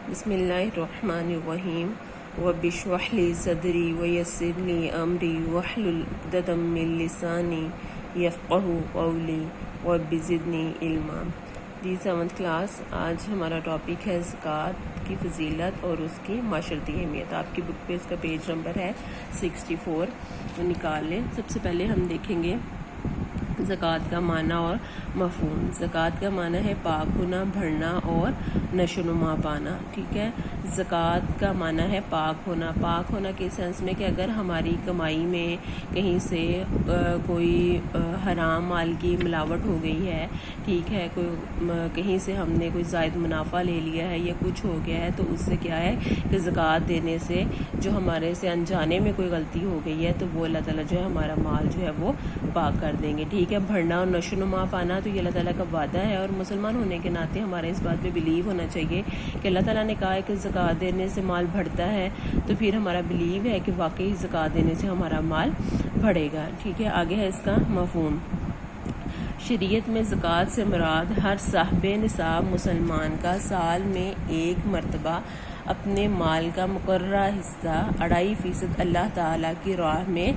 بسم اللہ الرحمن الرحیم رب اشرح لی صدری ویسر لی امری واحلل عقدۃ من لسانی یفقہوا قولی رب زدنی علما۔ دی 7th کلاس، آج ہمارا ٹاپک ہے زکوٰۃ کی فضیلت اور اس کی معاشرتی اہمیت۔ آپ کی بک پہ اس کا پیج نمبر ہے 64، وہ نکال لیں۔ سب سے پہلے ہم دیکھیں گے زکوٰۃ کا معنی اور مفہوم۔ زکوٰۃ کا معنی ہے پاک ہونا، بھرنا اور نشو و نما پانا، ٹھیک ہے۔ زکوٰۃ کا معنی ہے پاک ہونا۔ پاک ہونا کے سینس میں کہ اگر ہماری کمائی میں کہیں سے کوئی حرام مال کی ملاوٹ ہو گئی ہے، ٹھیک ہے، کہیں سے ہم نے کوئی زائد منافع لے لیا ہے یا کچھ ہو گیا ہے، تو اس سے کیا ہے کہ زکوٰۃ دینے سے جو ہمارے سے انجانے میں کوئی غلطی ہو گئی ہے تو وہ اللہ تعالیٰ جو ہے ہمارا مال جو ہے وہ پاک کر دیں گے، ٹھیک ہے۔ بھرنا اور نشو و نما پانا تو یہ اللہ تعالیٰ کا وعدہ ہے، اور مسلمان ہونے کے ناطے ہمارے اس بات پہ بلیو ہونا چاہیے کہ اللہ تعالیٰ نے کہا ہے کہ زکوٰۃ دینے سے مال بڑھتا ہے، تو پھر ہمارا بلیو ہے کہ واقعی زکوٰۃ دینے سے ہمارا مال بڑھے گا، ٹھیک ہے۔ آگے ہے اس کا مفہوم۔ شریعت میں زکوٰۃ سے مراد ہر صاحب نصاب مسلمان کا سال میں ایک مرتبہ اپنے مال کا مقررہ حصہ 2.5% اللہ تعالیٰ کی راہ میں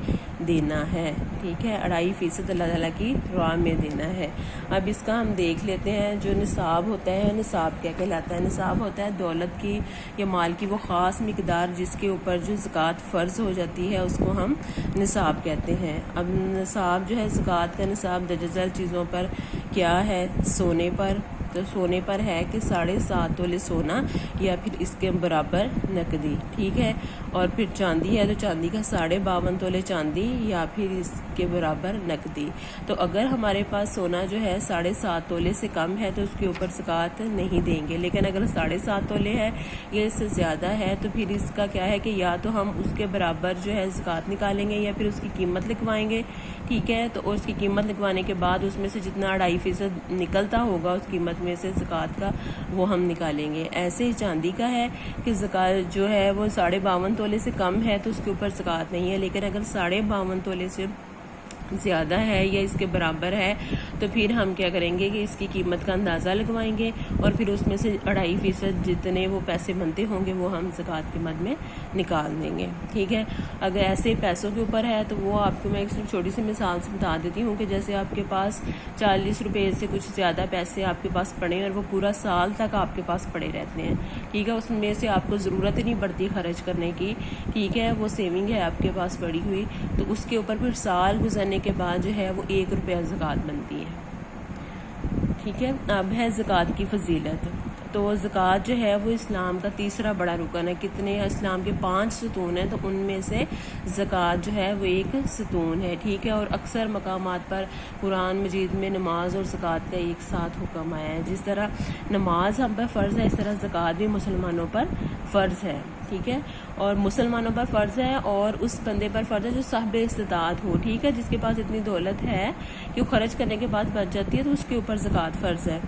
دینا ہے، ٹھیک ہے۔ 2.5% اللہ تعالیٰ کی راہ میں دینا ہے۔ اب اس کا ہم دیکھ لیتے ہیں۔ جو نصاب ہوتا ہے، نصاب کیا کہلاتا ہے؟ نصاب ہوتا ہے دولت کی یا مال کی وہ خاص مقدار جس کے اوپر جو زکوٰۃ فرض ہو جاتی ہے، اس کو ہم نصاب کہتے ہیں۔ اب نصاب جو ہے، زکوٰۃ کا نصاب درجہ ذیل چیزوں پر کیا ہے؟ سونے پر، تو سونے پر ہے کہ 7.5 تولے سونا یا پھر اس کے برابر نقدی، ٹھیک ہے۔ اور پھر چاندی ہے تو چاندی کا 52.5 تولے چاندی یا پھر اس کے برابر نقدی۔ تو اگر ہمارے پاس سونا جو ہے 7.5 تولے سے کم ہے تو اس کے اوپر زکوٰۃ نہیں دیں گے، لیکن اگر 7.5 تولے ہے یا اس سے زیادہ ہے تو پھر اس کا کیا ہے کہ یا تو ہم اس کے برابر جو ہے زکوٰۃ نکالیں گے یا پھر اس کی قیمت لکھوائیں گے، ٹھیک ہے۔ تو اس کی قیمت لکھوانے کے بعد اس میں سے جتنا 2.5% نکلتا ہوگا اس قیمت میں سے زکوٰۃ کا، وہ ہم نکالیں گے۔ ایسے ہی چاندی کا ہے کہ زکوٰۃ جو ہے وہ 52.5 تولے سے کم ہے تو اس کے اوپر زکوٰۃ نہیں ہے، لیکن اگر 52.5 تولے سے زیادہ ہے یا اس کے برابر ہے تو پھر ہم کیا کریں گے کہ اس کی قیمت کا اندازہ لگوائیں گے اور پھر اس میں سے 2.5% جتنے وہ پیسے بنتے ہوں گے وہ ہم زکوٰۃ کے مد میں نکال دیں گے، ٹھیک ہے۔ اگر ایسے پیسوں کے اوپر ہے تو وہ آپ کو میں ایک چھوٹی سی مثال سے بتا دیتی ہوں کہ جیسے آپ کے پاس 40 روپے سے کچھ زیادہ پیسے آپ کے پاس پڑے اور وہ پورا سال تک آپ کے پاس پڑے رہتے ہیں، ٹھیک ہے۔ اس میں سے آپ کو ضرورت ہی نہیں پڑتی خرچ کرنے کی، ٹھیک ہے، وہ سیونگ ہے آپ کے پاس پڑی ہوئی، تو اس کے اوپر پھر سال گزرنے کے بعد جو ہے وہ 1 روپیہ زکوٰۃ بنتی ہے، ٹھیک ہے۔ اب ہے زکوٰۃ کی فضیلت۔ تو زکوٰۃ جو ہے وہ اسلام کا تیسرا بڑا رکن ہے۔ کتنے اسلام کے 5 ستون ہیں، تو ان میں سے زکوٰۃ جو ہے وہ ایک ستون ہے، ٹھیک ہے۔ اور اکثر مقامات پر قرآن مجید میں نماز اور زکوٰۃ کا ایک ساتھ حکم آیا ہے۔ جس طرح نماز ہم پر فرض ہے، اس طرح زکوٰۃ بھی مسلمانوں پر فرض ہے، ٹھیک ہے۔ اور مسلمانوں پر فرض ہے اور اس بندے پر فرض ہے جو صاحب استطاعت ہو، ٹھیک ہے، جس کے پاس اتنی دولت ہے کہ وہ خرچ کرنے کے بعد بچ جاتی ہے تو اس کے اوپر زکوٰۃ فرض ہے۔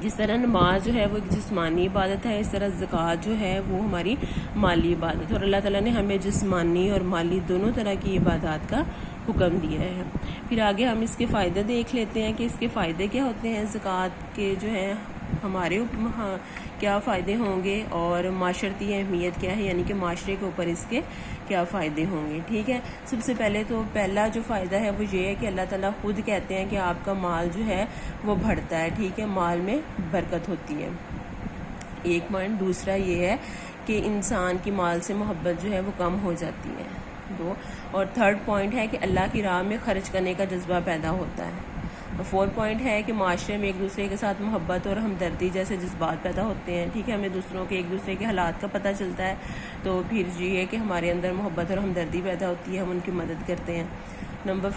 جس طرح نماز جو ہے وہ ایک جسمانی عبادت ہے، اس طرح زکوٰۃ جو ہے وہ ہماری مالی عبادت ہے، اور اللہ تعالیٰ نے ہمیں جسمانی اور مالی دونوں طرح کی عبادات کا حکم دیا ہے۔ پھر آگے ہم اس کے فائدے دیکھ لیتے ہیں کہ اس کے فائدے کیا ہوتے ہیں، زکوٰۃ کے جو ہے ہمارے کیا فائدے ہوں گے اور معاشرتی اہمیت کیا ہے، یعنی کہ معاشرے کے اوپر اس کے کیا فائدے ہوں گے، ٹھیک ہے۔ سب سے پہلے تو پہلا جو فائدہ ہے وہ یہ ہے کہ اللہ تعالیٰ خود کہتے ہیں کہ آپ کا مال جو ہے وہ بڑھتا ہے، ٹھیک ہے، مال میں برکت ہوتی ہے، ایک پوائنٹ۔ دوسرا یہ ہے کہ انسان کی مال سے محبت جو ہے وہ کم ہو جاتی ہے، 2۔ اور 3rd پوائنٹ ہے کہ اللہ کی راہ میں خرچ کرنے کا جذبہ پیدا ہوتا ہے۔ 4 پوائنٹ ہے کہ معاشرے میں ایک دوسرے کے ساتھ محبت اور ہمدردی جیسے جذبات پیدا ہوتے ہیں، ٹھیک ہے، ہمیں دوسروں کے ایک دوسرے کے حالات کا پتہ چلتا ہے تو پھر یہ ہے کہ ہمارے اندر محبت اور ہمدردی پیدا ہوتی ہے، ہم ان کی مدد کرتے ہیں۔ نمبر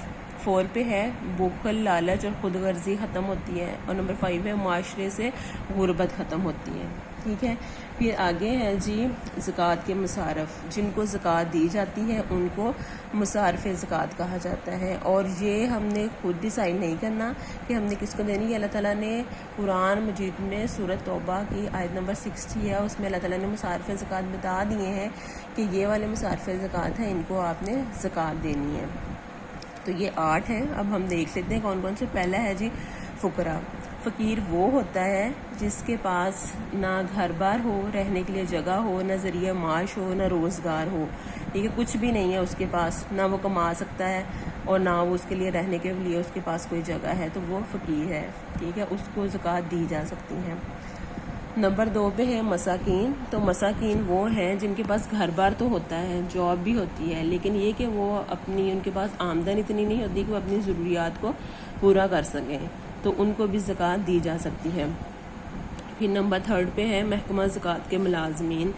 4 پہ ہے بخل، لالچ اور خود غرضی ختم ہوتی ہے، اور نمبر 5 ہے معاشرے سے غربت ختم ہوتی ہے، ٹھیک ہے۔ پھر آگے ہے جی زکوٰۃ کے مصارف۔ جن کو زکوٰۃ دی جاتی ہے ان کو مصارف زکوٰۃ کہا جاتا ہے، اور یہ ہم نے خود ڈیسائیڈ نہیں کرنا کہ ہم نے کس کو دینی ہے۔ اللہ تعالیٰ نے قرآن مجید میں سورۃ توبہ کی آیت نمبر 60 ہے، اس میں اللہ تعالیٰ نے مصارف زکوٰۃ بتا دیے ہیں کہ یہ والے مصارف زکوٰۃ ہیں، ان کو آپ نے زکوٰۃ دینی ہے۔ تو یہ 8 ہیں۔ اب ہم دیکھ لیتے ہیں کون کون سے۔ پہلا ہے جی فقراء۔ فقیر وہ ہوتا ہے جس کے پاس نہ گھر بار ہو، رہنے کے لیے جگہ ہو، نہ ذریعہ معاش ہو، نہ روزگار ہو، ٹھیک ہے، کچھ بھی نہیں ہے اس کے پاس، نہ وہ کما سکتا ہے اور نہ وہ اس کے لیے رہنے کے لیے اس کے پاس کوئی جگہ ہے، تو وہ فقیر ہے، ٹھیک ہے، اس کو زکوٰۃ دی جا سکتی ہے۔ نمبر 2 پہ ہے مساکین۔ تو مساکین وہ ہیں جن کے پاس گھر بار تو ہوتا ہے، جاب بھی ہوتی ہے، لیکن یہ کہ وہ ان کے پاس آمدن اتنی نہیں ہوتی کہ وہ اپنی ضروریات کو پورا کر سکیں، تو ان کو بھی زکوٰۃ دی جا سکتی ہے۔ پھر نمبر 3 پہ ہے محکمہ زکوٰۃ کے ملازمین۔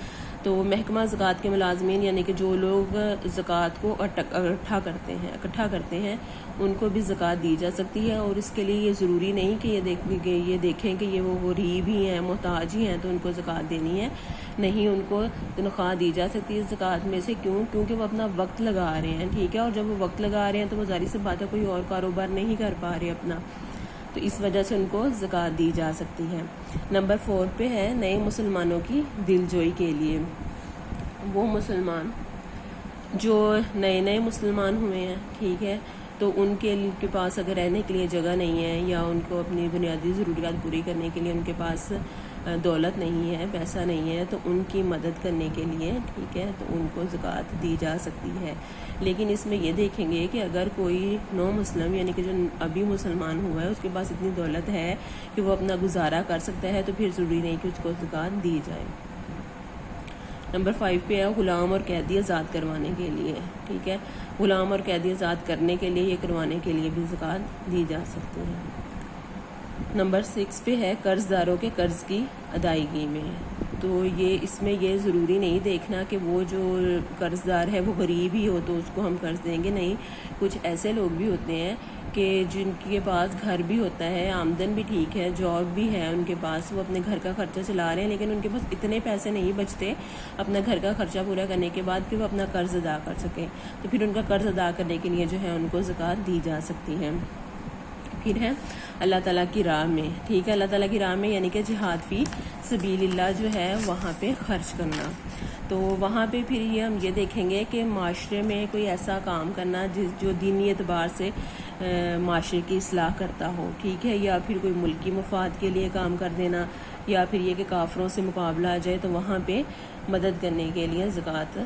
تو محکمہ زکوٰۃ کے ملازمین یعنی کہ جو لوگ زکوٰۃ کو اکٹھا کرتے ہیں ان کو بھی زکوٰۃ دی جا سکتی ہے، اور اس کے لیے یہ ضروری نہیں کہ یہ دیکھیں کہ یہ وہ غریب ہی ہیں، محتاج ہی ہیں تو ان کو زکوٰۃ دینی ہے، نہیں، ان کو تنخواہ دی جا سکتی ہے زکوٰۃ میں سے۔ کیونکہ وہ اپنا وقت لگا رہے ہیں، ٹھیک ہے، اور جب وہ وقت لگا رہے ہیں تو وہ ظاہر سی بات ہے کوئی اور کاروبار نہیں کر پا رہے اپنا، تو اس وجہ سے ان کو زکوٰۃ دی جا سکتی ہے۔ نمبر 4 پہ ہے نئے مسلمانوں کی دل جوئی کے لیے۔ وہ مسلمان جو نئے مسلمان ہوئے ہیں، ٹھیک ہے، تو ان کے پاس اگر رہنے کے لیے جگہ نہیں ہے یا ان کو اپنی بنیادی ضروریات پوری کرنے کے لیے ان کے پاس دولت نہیں ہے، پیسہ نہیں ہے، تو ان کی مدد کرنے کے لیے، ٹھیک ہے، تو ان کو زکوٰۃ دی جا سکتی ہے۔ لیکن اس میں یہ دیکھیں گے کہ اگر کوئی نو مسلم یعنی کہ جو ابھی مسلمان ہوا ہے اس کے پاس اتنی دولت ہے کہ وہ اپنا گزارا کر سکتا ہے، تو پھر ضروری نہیں کہ اس کو زکوٰۃ دی جائے۔ نمبر 5 پہ ہے غلام اور قیدی آزاد کروانے کے لیے، ٹھیک ہے، غلام اور قیدی آزاد کرنے کے لیے، یہ کروانے کے لیے بھی زکوٰۃ دی جا سکتی ہے۔ نمبر 6 پہ ہے قرض داروں کے قرض کی ادائیگی میں۔ تو اس میں یہ ضروری نہیں دیکھنا کہ وہ جو قرض دار ہے وہ غریب ہی ہو تو اس کو ہم قرض دیں گے، نہیں، کچھ ایسے لوگ بھی ہوتے ہیں کہ جن کے پاس گھر بھی ہوتا ہے، آمدن بھی ٹھیک ہے، جاب بھی ہے ان کے پاس، وہ اپنے گھر کا خرچہ چلا رہے ہیں، لیکن ان کے پاس اتنے پیسے نہیں بچتے اپنا گھر کا خرچہ پورا کرنے کے بعد کہ وہ اپنا قرض ادا کر سکیں، تو پھر ان کا قرض ادا کرنے کے لیے جو ہے ان کو زکوٰۃ دی جا سکتی ہے۔ پھر ہے اللہ تعالیٰ کی راہ میں، ٹھیک ہے، اللہ تعالیٰ کی راہ میں یعنی کہ جہاد فی سبیل اللہ جو ہے وہاں پہ خرچ کرنا۔ تو وہاں پہ پھر ہم یہ دیکھیں گے کہ معاشرے میں کوئی ایسا کام کرنا جو دینی اعتبار سے معاشرے کی اصلاح کرتا ہو، ٹھیک ہے، یا پھر کوئی ملکی مفاد کے لیے کام کر دینا، یا پھر یہ کہ کافروں سے مقابلہ آ جائے تو وہاں پہ مدد کرنے کے لیے زکوٰۃ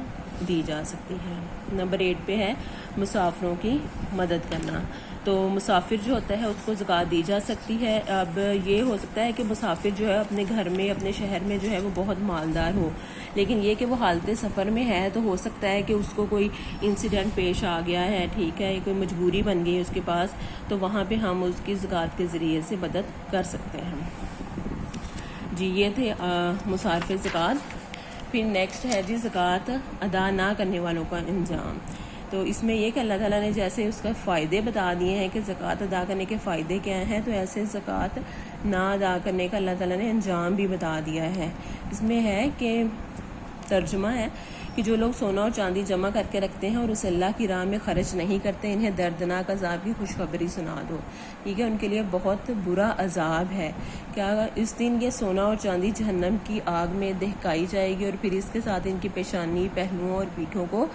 دی جا سکتی ہے۔ نمبر 8 پہ ہے مسافروں کی مدد کرنا۔ تو مسافر جو ہوتا ہے اس کو زکوٰۃ دی جا سکتی ہے۔ اب یہ ہو سکتا ہے کہ مسافر جو ہے اپنے گھر میں، اپنے شہر میں جو ہے وہ بہت مالدار ہو، لیکن یہ کہ وہ حالت سفر میں ہے تو ہو سکتا ہے کہ اس کو کوئی انسیڈنٹ پیش آ گیا ہے، ٹھیک ہے، کوئی مجبوری بن گئی ہے اس کے پاس، تو وہاں پہ ہم اس کی زکوٰۃ کے ذریعے سے مدد کر سکتے ہیں۔ جی یہ تھے مصارف زکوٰۃ۔ پھر نیکسٹ ہے جی زکوٰۃ ادا نہ کرنے والوں کا انجام۔ تو اس میں یہ کہ اللہ تعالیٰ نے جیسے اس کا فائدے بتا دیے ہیں کہ زکوٰۃ ادا کرنے کے فائدے کیا ہیں، تو ایسے زکوٰۃ نہ ادا کرنے کا اللہ تعالیٰ نے انجام بھی بتا دیا ہے۔ اس میں ہے کہ ترجمہ ہے کہ جو لوگ سونا اور چاندی جمع کر کے رکھتے ہیں اور اسے اللہ کی راہ میں خرچ نہیں کرتے، انہیں دردناک عذاب کی خوشخبری سنا دو، ٹھیک ہے، ان کے لیے بہت برا عذاب ہے۔ کیا اس دن یہ سونا اور چاندی جہنم کی آگ میں دہکائی جائے گی، اور پھر اس کے ساتھ ان کی پیشانی، پہلوؤں اور پیٹھوں کو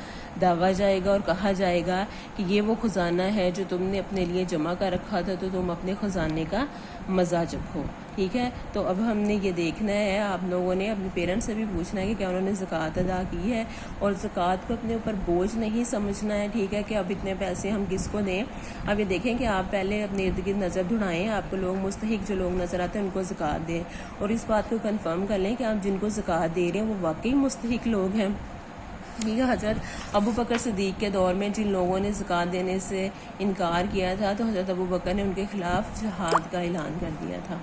داغا جائے گا، اور کہا جائے گا کہ یہ وہ خزانہ ہے جو تم نے اپنے لیے جمع کر رکھا تھا، تو تم اپنے خزانے کا مزہ چکھو، ٹھیک ہے۔ تو اب ہم نے یہ دیکھنا ہے، آپ لوگوں نے اپنے پیرنٹس سے بھی پوچھنا ہے کہ کیا انہوں نے زکوٰۃ ادا کی ہے، اور زکوٰۃ کو اپنے اوپر بوجھ نہیں سمجھنا ہے، ٹھیک ہے، کہ اب اتنے پیسے ہم کس کو دیں۔ اب یہ دیکھیں کہ آپ پہلے اپنے ارد گرد نظر دھڑائیں، آپ کو لوگ مستحق جو لوگ نظر آتے ہیں ان کو زکوٰۃ دیں، اور اس بات کو کنفرم کر لیں کہ آپ جن کو زکوٰۃ دے رہے ہیں وہ واقعی مستحق لوگ ہیں۔ ٹھیک ہے، حضرت ابو بکر صدیق کے دور میں جن لوگوں نے زکوٰۃ دینے سے انکار کیا تھا، تو حضرت ابو بکر نے ان کے خلاف جہاد کا اعلان کر دیا تھا۔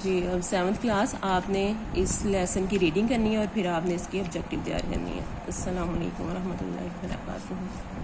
جی اب 7th کلاس آپ نے اس لیسن کی ریڈنگ کرنی ہے، اور پھر آپ نے اس کی آبجیکٹیو تیار کرنی ہے۔ السلام علیکم ورحمۃ اللہ وبرکاتہ۔